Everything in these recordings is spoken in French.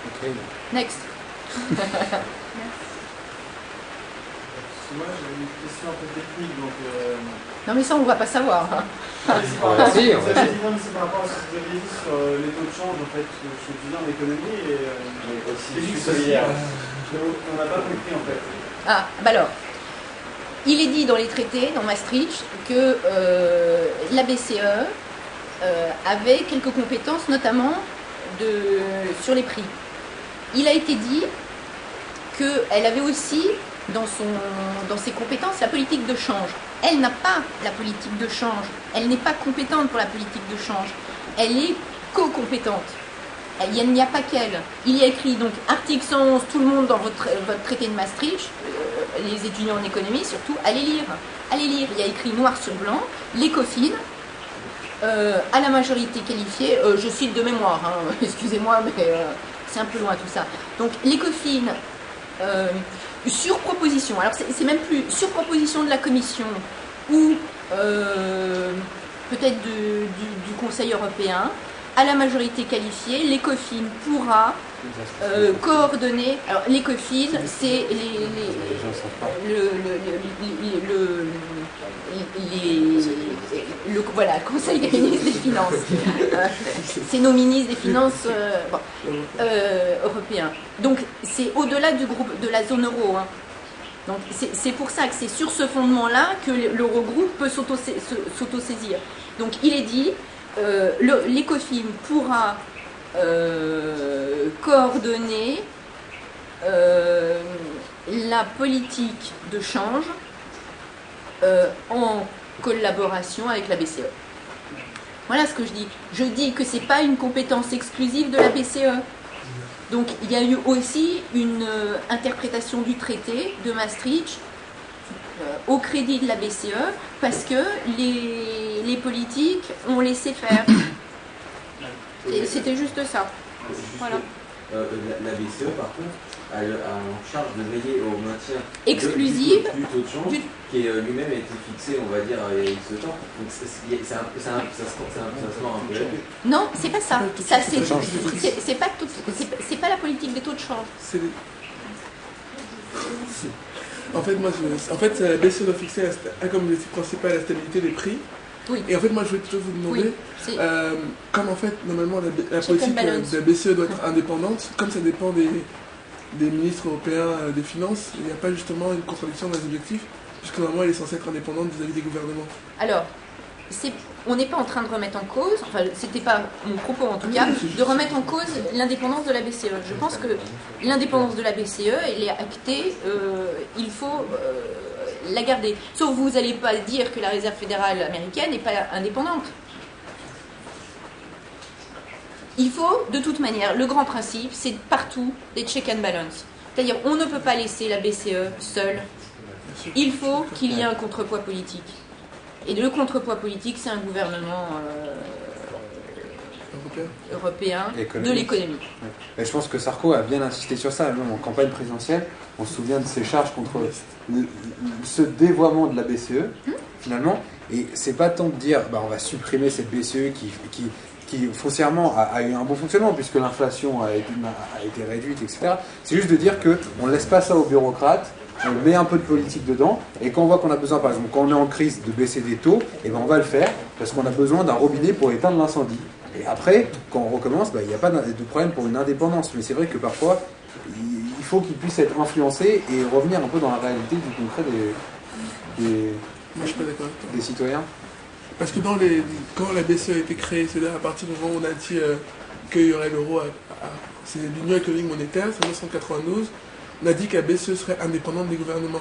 Okay. Next. Moi j'avais une question un peu technique, donc... Non mais ça on va pas savoir. Hein. C'est par rapport à ce que vous avez dit sur les taux de change, en fait, je suis étudiant en économie et on n'a pas compris en fait. Ah, bah alors, il est dit dans les traités, dans Maastricht, que la BCE avait quelques compétences, notamment sur les prix. Il a été dit qu'elle avait aussi dans ses compétences la politique de change. Elle n'a pas la politique de change. Elle n'est pas compétente pour la politique de change. Elle est co-compétente. Il n'y a pas qu'elle. Il y a écrit donc article 111, tout le monde dans votre traité de Maastricht, les étudiants en économie surtout, allez lire. Allez lire. Il y a écrit noir sur blanc, l'ECOFIN, à la majorité qualifiée, je cite de mémoire, hein, excusez-moi, mais c'est un peu loin tout ça. Donc l'ECOFIN, sur proposition, alors c'est même plus sur proposition de la Commission ou peut-être du Conseil européen, à la majorité qualifiée, l'ECOFIN pourra coordonner. Alors l'ECOFIN, c'est voilà, le Conseil des ministres des Finances. C'est nos ministres des Finances européens. Donc c'est au-delà du groupe de la zone euro. Hein. Donc c'est pour ça que c'est sur ce fondement-là que l'Eurogroupe peut s'autosaisir. Donc il est dit, l'ECOFIN pourra coordonner la politique de change en collaboration avec la BCE. Voilà ce que je dis. Je dis que ce n'est pas une compétence exclusive de la BCE. Donc il y a eu aussi une interprétation du traité de Maastricht au crédit de la BCE parce que les politiques ont laissé faire. C'était juste ça. Voilà. La BCE, par contre, a en charge de veiller au maintien exclusive du taux de change qui lui-même a été fixé, on va dire, il y a X temps. Donc ça se mord un peu là-dessus. Non, c'est pas ça. Ça c'est pas la politique des taux de change. En fait, la BCE doit fixer comme objectif principal la stabilité des prix. Oui. Et en fait, moi, je voulais plutôt vous demander, comme en fait, normalement, la politique de la BCE doit être indépendante, comme ça dépend des ministres européens des finances, il n'y a pas justement une contradiction dans les objectifs, puisque normalement, elle est censée être indépendante vis-à-vis des gouvernements. Alors, on n'est pas en train de remettre en cause, enfin, c'était pas mon propos en tout cas, de remettre en cause l'indépendance de la BCE. Je pense que l'indépendance de la BCE, elle est actée, il faut la garder. Sauf vous n'allez pas dire que la Réserve fédérale américaine n'est pas indépendante. Il faut, de toute manière, le grand principe, c'est partout des check and balance. C'est-à-dire, on ne peut pas laisser la BCE seule. Il faut qu'il y ait un contrepoids politique. Et le contrepoids politique, c'est un gouvernement européen de l'économie. Et je pense que Sarko a bien insisté sur ça, même en campagne présidentielle. On se souvient de ses charges contre ce dévoiement de la BCE, finalement. Et c'est pas tant de dire, on va supprimer cette BCE qui foncièrement a eu un bon fonctionnement, puisque l'inflation a été réduite, etc. C'est juste de dire qu'on ne laisse pas ça aux bureaucrates, on met un peu de politique dedans, et quand on voit qu'on a besoin, par exemple, quand on est en crise, de baisser des taux, on va le faire, parce qu'on a besoin d'un robinet pour éteindre l'incendie. Et après, quand on recommence, il n'y a pas de problème pour une indépendance. Mais c'est vrai que parfois, il faut qu'il puisse être influencé et revenir un peu dans la réalité du concret Moi, je suis pas d'accord avec toi. des citoyens. Parce que quand la BCE a été créée, c'est-à-dire à partir du moment où on a dit qu'il y aurait l'euro, c'est l'Union économique monétaire, c'est en 1992, on a dit que la BCE serait indépendante des gouvernements,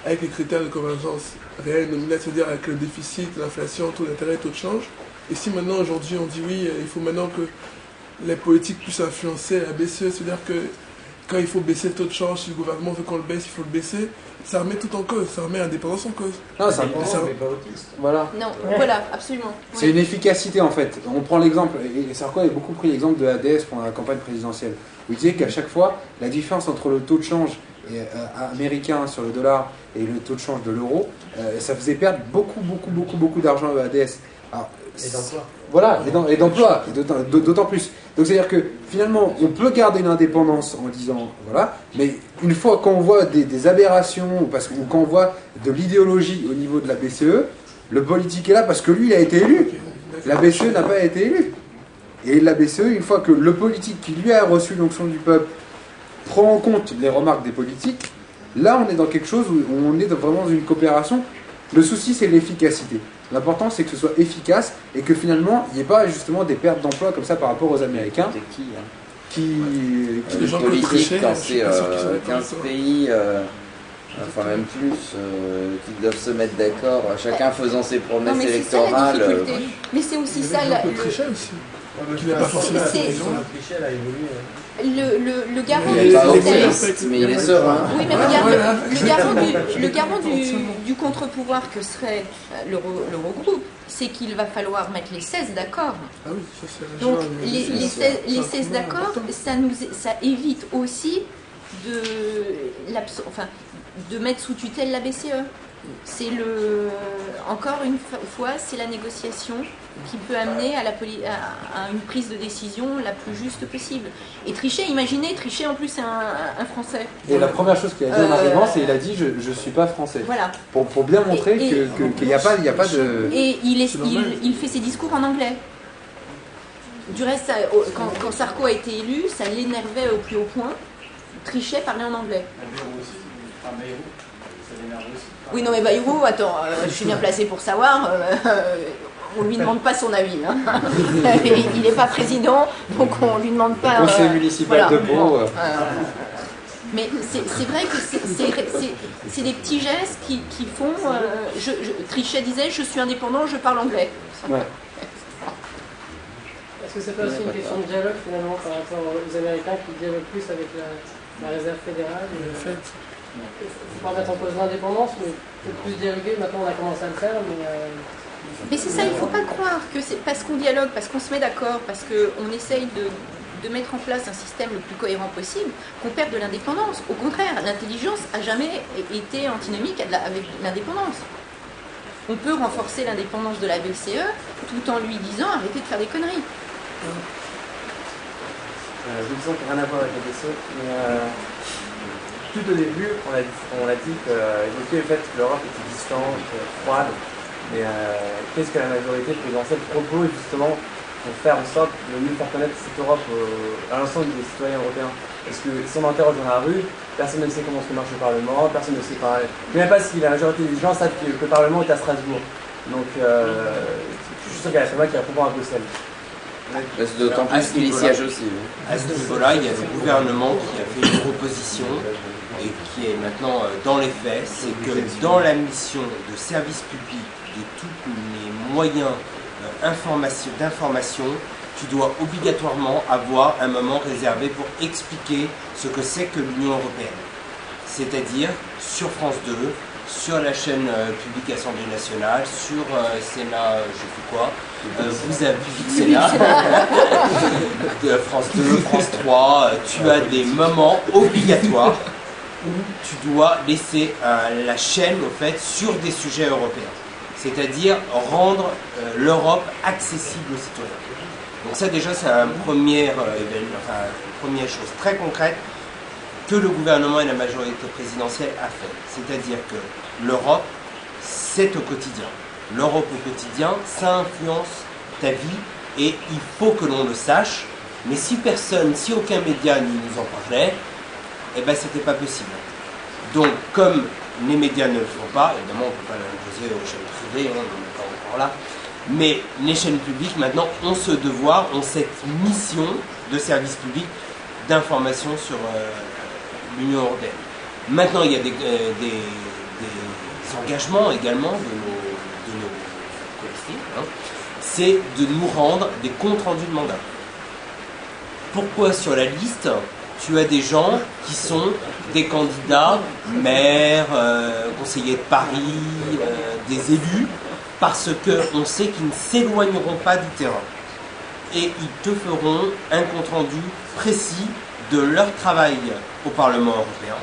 avec les critères de convergence réelle, nominale, c'est-à-dire avec le déficit, l'inflation, taux d'intérêt, taux de change. Et si maintenant, aujourd'hui, on dit oui, il faut maintenant que les politiques puissent influencer la BCE, c'est-à-dire que quand il faut baisser le taux de change, si le gouvernement veut qu'on le baisse, il faut le baisser, ça remet tout en cause, ça remet l'indépendance en cause. Non, ça mais pas autiste. Voilà. Non, voilà, absolument. C'est une efficacité en fait. On prend l'exemple, et Sarko a beaucoup pris l'exemple de ADS pendant la campagne présidentielle, où il disait qu'à chaque fois, la différence entre le taux de change américain sur le dollar et le taux de change de l'euro, ça faisait perdre beaucoup d'argent à ADS. Alors, et d'emploi. Voilà, et d'emploi, d'autant plus. Donc c'est-à-dire que finalement, on peut garder une indépendance en disant, voilà, mais une fois qu'on voit des aberrations, ou quand on voit de l'idéologie au niveau de la BCE, le politique est là parce que lui, il a été élu. La BCE n'a pas été élue. Et la BCE, une fois que le politique qui lui a reçu l'onction du peuple prend en compte les remarques des politiques, là on est dans quelque chose où on est vraiment dans une coopération. Le souci c'est l'efficacité. L'important c'est que ce soit efficace et que finalement il n'y ait pas justement des pertes d'emploi comme ça par rapport aux Américains. Les gens politiques, quand c'est 15 pays, enfin même plus, qui doivent se mettre d'accord, chacun faisant ses promesses électorales. Mais c'est aussi ça Trichet aussi. Qui n'a pas forcément le garant il n'est pas optimiste, mais il est serein. Oui, mais le garant du contre-pouvoir que serait l'Eurogroupe, c'est qu'il va falloir mettre les 16 d'accord. Ah oui, ça c'est donc les 16 d'accord, ça évite aussi de mettre sous tutelle la BCE. C'est encore une fois, c'est la négociation qui peut amener à une prise de décision la plus juste possible. Et Trichet, imaginez, Trichet en plus c'est un Français. Et la première chose qu'il a dit en arrivant, c'est qu'il a dit je suis pas français. Voilà. Pour bien montrer qu'il n'y a pas de. Et il fait ses discours en anglais. Du reste, quand Sarko a été élu, ça l'énervait au plus haut point. Trichet parlait en anglais. Oui, non, mais Bayrou, attends, je suis bien placée pour savoir, on lui demande pas son avis. Hein. Il n'est pas président, donc on lui demande pas... Conseil municipal de Pau. Mais c'est vrai que c'est des petits gestes qui font... Trichet disait, je suis indépendant, je parle anglais. Ouais. Est-ce que c'est pas aussi une question de dialogue finalement par rapport aux Américains qui dialoguent plus avec la Réserve fédérale il ne faut pas mettre en cause l'indépendance, mais peut-être plus dialoguer. Maintenant, on a commencé à le faire, mais c'est ça, il ne faut pas croire que c'est parce qu'on dialogue, parce qu'on se met d'accord, parce qu'on essaye de mettre en place un système le plus cohérent possible, qu'on perd de l'indépendance. Au contraire, l'intelligence n'a jamais été antinomique avec l'indépendance. On peut renforcer l'indépendance de la BCE tout en lui disant arrêtez de faire des conneries. Je me sens qu'il n'y a rien à voir avec la BCE, mais tout au début, on a dit évoqué le fait que l'Europe était distante, froide, mais qu'est-ce que la majorité présidentielle propose justement pour faire en sorte de mieux faire connaître cette Europe à l'ensemble des citoyens européens? Parce que si on interroge dans la rue, personne ne sait comment se marche le Parlement, personne ne sait pas. Même pas si la majorité des gens savent que le Parlement est à Strasbourg. Donc je suis sûr qu'il y a pas mal qui répond à Bruxelles. C'est d'autant plus qu'il y siège aussi. À ce niveau-là, il y a le gouvernement qui a fait une proposition et qui est maintenant dans les faits, c'est que dans la mission de service public de tous les moyens d'information, tu dois obligatoirement avoir un moment réservé pour expliquer ce que c'est que l'Union européenne. C'est-à-dire sur France 2, sur la chaîne publique Assemblée nationale, sur Sénat, je sais plus quoi, vous avez Sénat, France 2, France 3, tu as des moments obligatoires où tu dois laisser la chaîne au fait sur des sujets européens. C'est-à-dire rendre l'Europe accessible aux citoyens. Donc ça déjà c'est un première chose très concrète que le gouvernement et la majorité présidentielle a fait. C'est-à-dire que l'Europe, c'est au quotidien. L'Europe au quotidien, ça influence ta vie et il faut que l'on le sache. Mais si aucun média ne nous en parlait, eh ben c'était pas possible. Donc comme les médias ne le font pas, évidemment on ne peut pas l'imposer aux chaînes privées, on n'est pas encore là, mais les chaînes publiques maintenant ont ce devoir, ont cette mission de service public d'information sur l'Union européenne. Maintenant il y a des engagements également de nos collectivités, hein, c'est de nous rendre des comptes rendus de mandat. Pourquoi sur la liste tu as des gens qui sont des candidats, maires, conseillers de Paris, des élus, parce qu'on sait qu'ils ne s'éloigneront pas du terrain. Et ils te feront un compte-rendu précis de leur travail au Parlement européen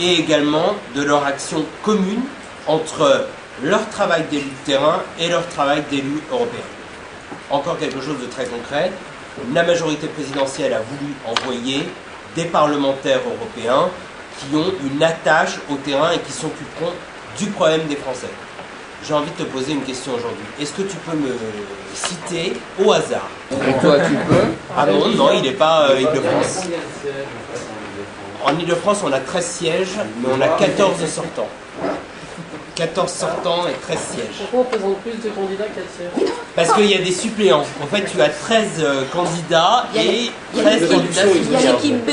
et également de leur action commune entre leur travail d'élu de terrain et leur travail d'élu européen. encore quelque chose de très concret. La majorité présidentielle a voulu envoyer des parlementaires européens qui ont une attache au terrain et qui s'occuperont du problème des Français. J'ai envie de te poser une question aujourd'hui. Est-ce que tu peux me citer au hasard? Et toi, tu peux? Ah non, non, il n'est pas Île-de-France. En Île-de-France, on a 13 sièges, mais on a 14 sortants. 14 sortants et 13 sièges. Pourquoi on présente plus de candidats qu'à sièges? Parce qu'il y a des suppléants. En fait, tu as 13 candidats et 13 candidats Il y a suppléants. l'équipe B.